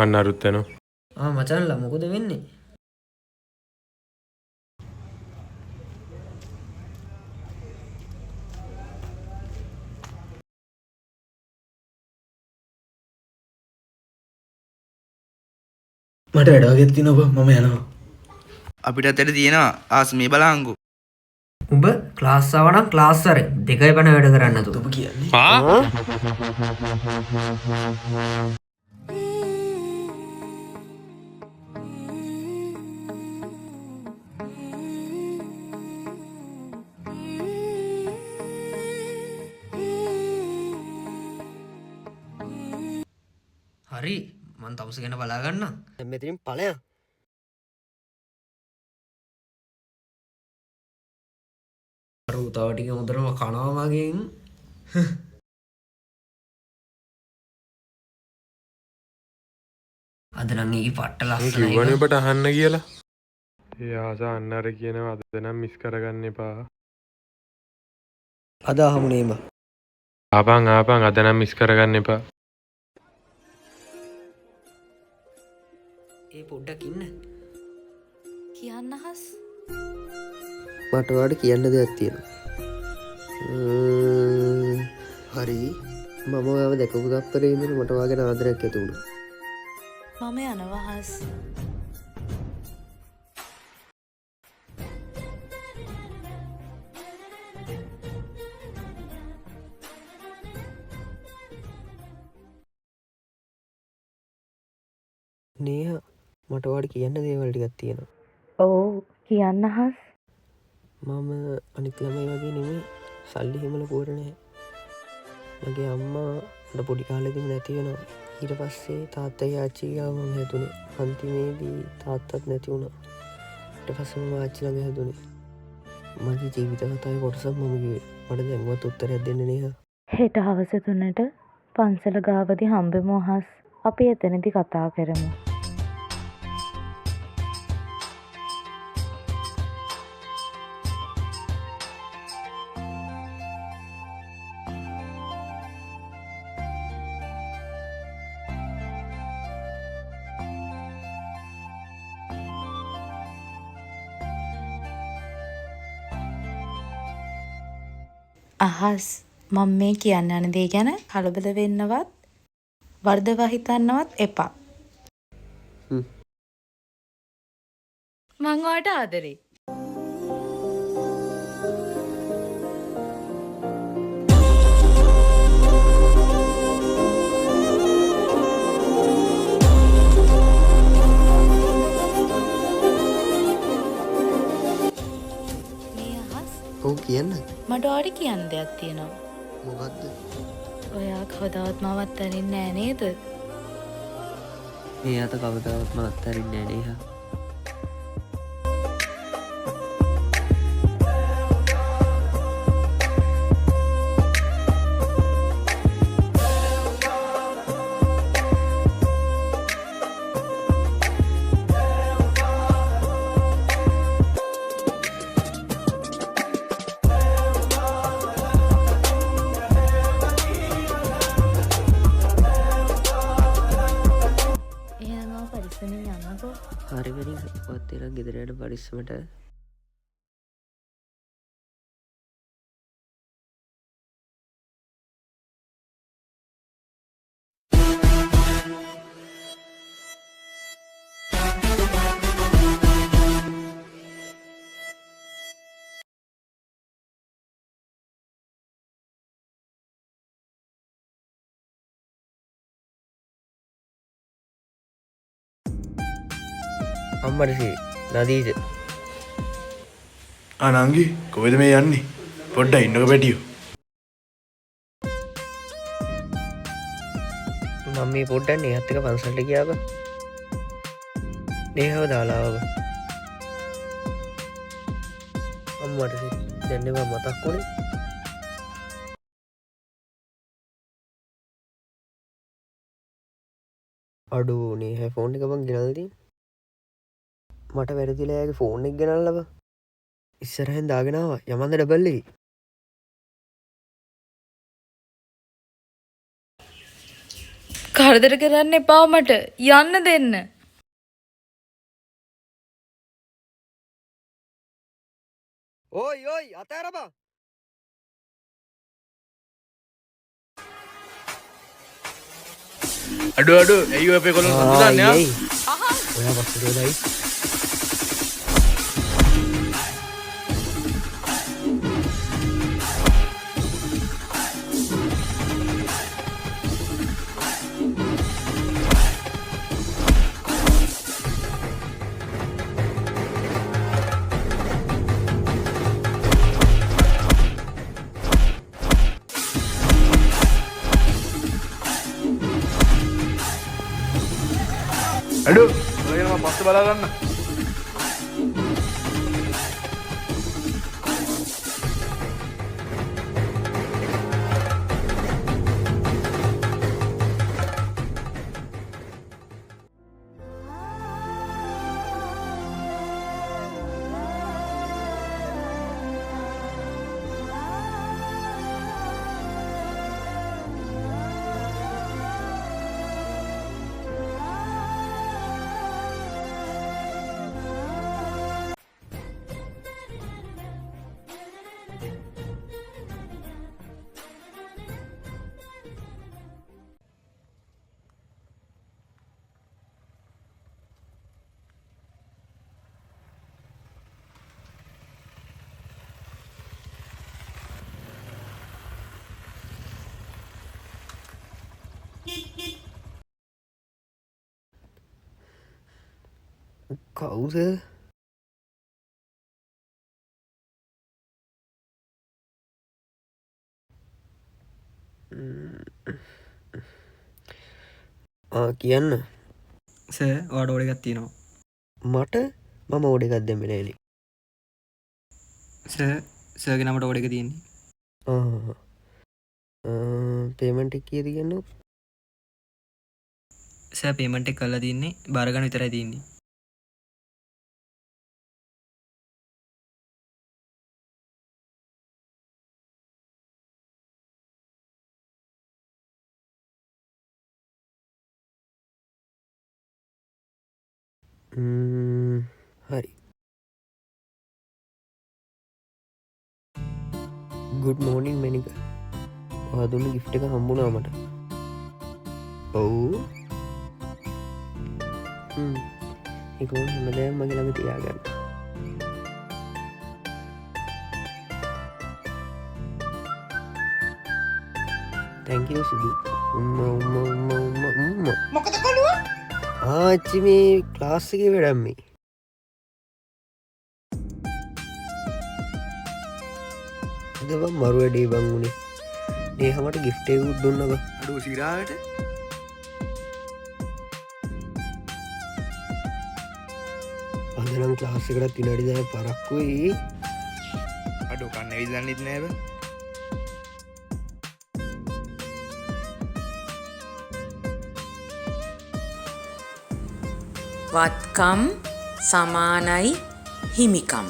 අන්න අරුත් වෙනවා. මචන්ලා මොකද වෙන්නේ? මට වැඩ වගේක් තියෙනවා මම යනවා. අපිට අතට තියෙනවා ආස්මී බලංගු. උඹ ක්ලාස් ආව නම් ක්ලාස් වරේ දෙකයි පැන වැඩ කරන්න නතු. ඔබ කියන්නේ හරි මං තවුස ගැන බලා ගන්නම්. දැන් මෙතනින් ඵලයන්. අර උතාව ටික හොඳටම කනවා මගෙන්. අද නම් ඊ පට්ට ලස්සනයි. කිව්වනේ ඔබට අහන්න කියලා. ඒ ආස අන්න අර කියනවා අද නම් මිස් කරගන්න එපා. අද අහමුනේම. ආපන් අද නම් මිස් කරගන්න එපා. ඒ පොඩ්ඩක් ඉන්න. කියන්න හස් මට ඔයාලට කියන්න දෙයක් තියෙනවා. හරි මම ඔයාව දැකපු ගප්පරේ ඉඳන් මට ඔයා ගැන ආදරයක් ඇති වුණා. මම යනවා හස් නේහා මට ඔයාලට කියන්න දේවල් ටිකක් තියෙනවා. ඔව් කියන්න හස් මම අනිත් ළමයි වගේ නෙමෙයි සල්ලි හිමල පුවර නැහැ. මගේ අම්මා මට පොඩි කාලෙදිම නැති වෙනවා. ඊට පස්සේ තාත්තයි ආච්චි ගාව මම හැදුනේ. අන්තිමේදී තාත්තත් නැති වුණා. ඊට පස්සේ මම ආච්චි ළඟ හැදුනේ. මගේ ජීවිත කතාවේ කොටසක් මම කිව්වේ. මට දැන්වත් උත්තරයක් දෙන්න නේහා. හෙට හවස 3ට පන්සල ගාවදී හම්බෙමු හස් අපි එතනදී කතා කරමු. අහස් මම මේ කියන්න යන දේ ගැන කලබල වෙන්නවත් වර්ධවා හිතන්නවත් එපා. මං ඔයාට ආදරේ. මේ අහස් ඔව් කියන්න. මට ඔයාට කියන්න දෙයක් තියෙනවා. මොකද්ද? ඔයා කවදාවත් මම අත්හරින්නේ නෑ නේද? මේ අත කවදාවත් මම අත්හරින්නේ නැහැ නේහා. හරි වෙනි ඔත් එලා ගෙදර යන පරිස්සමට. අම්මරසි නදීද නංගි කොහෙද මේ යන්නේ? පොඩ්ඩක් ඉන්නක පැටියෝ. මම මේ පොඩ්ඩක් නේහත් එක පන්සලට ගියාව. නේහව දාලා ආව. අම්මරසි දැන් ඒවා මතක් වුණේ. අඩු නේහ ෆෝන් එක මං ගෙනල්ලා තියෙන්නේ. මට වැරදිලා යාගේ ෆෝන් එක ගෙනල්ලව ඉස්සරහෙන් දාගෙන ආවා යමන්ද ඩබල් එකේ. කරදර කරන්න එපා මට යන්න දෙන්න. ඕයි අතෑර බං. අඩු ඇයි අපේ කොළොන් සඳුදන්නේ? ඔයා වස්තුවේදයි. අඩු ඔයගෙන මම පස්සේ බලා ගන්න. කවුද? කියන්න. සර් ඔයාට ඕඩර් එකක් තියෙනවා. මට මම ඕඩර් එකක් දෙන්නේ නෑනේ. සර්ගේ නමට ඕඩර් එක තියෙන්නේ. පේමන්ට් එක කීයද කියන්නේ? සර් පේමන්ට් එක කරලා තින්නේ බාර ගන්න විතරයි තියෙන්නේ. හරි. ගුඩ් මෝර්නිං මැනික. ඔයා දුන්න ගිෆ්ට් එක හම්බුණා මට. ඔව්. ඒක ඕන හැමදාම මගේ ළඟ තියාගන්න. thank you සුදු. මොකද කොළුවා? ආච්චි මේ ක්ලාස් එකේ වැඩක් මේ. අද බං මරු වැඩේ බං උනේ. නේහමට ගිෆ්ට් එකක් දුන්නා බං. අඩු සිරාවට අද නම් ක්ලාස් එකකට විනාඩි 10 පරක්කුයි. අඩු කන්නේ විදන්නෙත් නෑ බං. වත්කම් සමානයි හිමිකම්.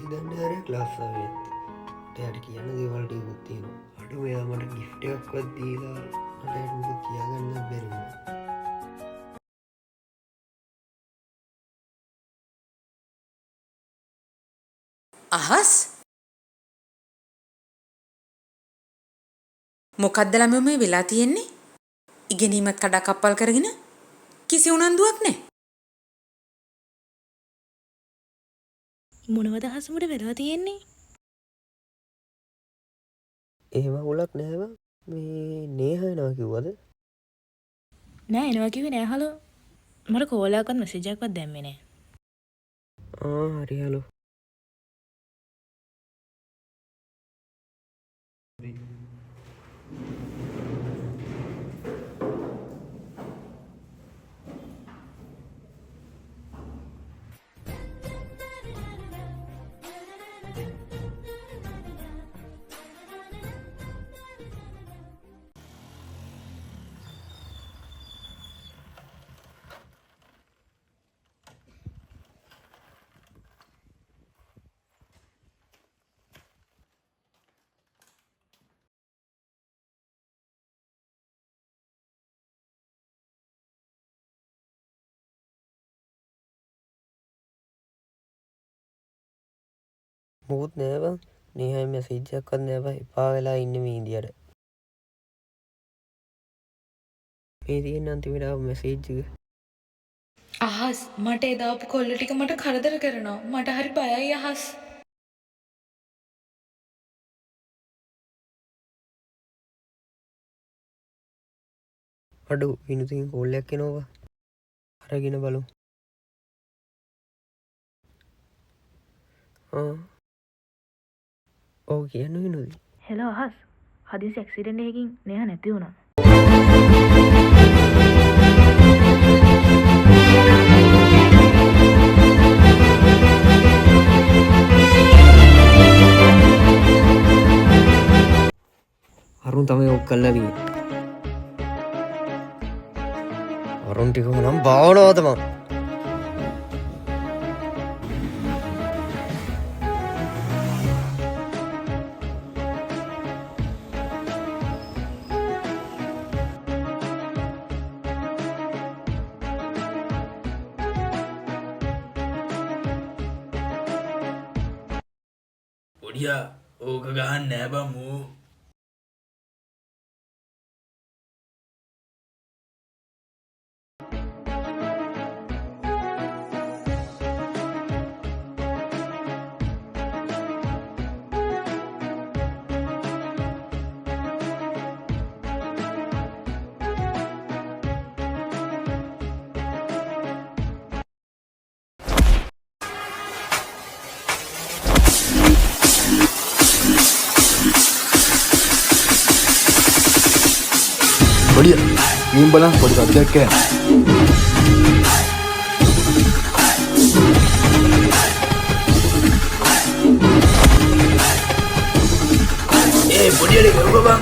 දන්නර ක්ලාස්සාවත් ටයට කියන්න දේවල්ට ඉකුත් තියෙනවා. අඩු මෙයා මට ගිෆ්ට එකක්වත් දීලා මට කියාගන්න බැරිවා. අහස් මොකක්ද ළමයෝ මේ වෙලා තියෙන්නේ? ඉගෙනීමත් කඩා කප්පල් කරගෙන කිසි උනන්දුවක් නැහැ. මොනවද හසුමුට වෙලා තියෙන්නේ? එහෙම හුලක් නෑව. මේ නේහයනවා කිව්වද? නෑ එනවා කිව්වේ නෑ හලෝ. මට කෝලයක්වත් මෙසේජ් එකක්වත් දැම්මේ නෑ. හරි හලෝ. මුකුත් නෑ බං. නිහයි මෙසේජ් එකක්වත් නෑ බං. එපා වෙලා ඉන්නේ මේ ඉන්දියාට. මේ තියෙන අන්තිමට ආව මෙසේජ් එක. අහස් මට එදා ආපු කොල්ල ටික මට කරදර කරනවා. මට හරි බයයි අහස්. අඩු විනුතින් කෝල් එකක් එනවා. අරගෙන බලමු. ඔව් කියන්න විනුති. හෙලෝ අහස්. හදිසි ඇක්සිඩන්ට් එකකින් නේහ නැති වුණා. අරුන් තමයි ඔක් කල්ලා වී. අරුන් ටික නම් භාවනාවද මං. පොඩියා ඕක ගහන්න නෑ බං මූ. පොඩියා ගිහින් බලන්න පොඩි කද්දයක් කෑම. පොඩියට කරුවා බං.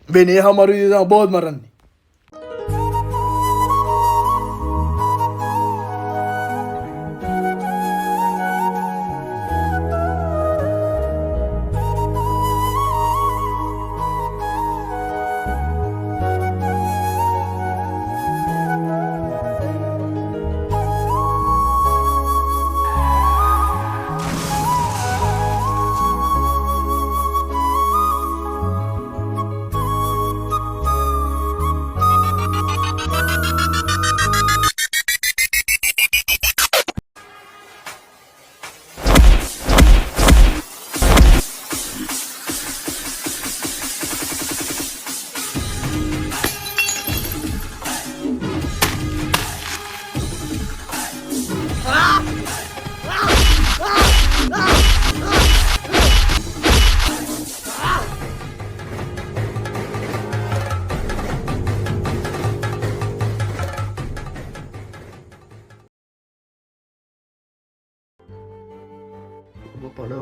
बेने हमारी बहुत मरन पड़ा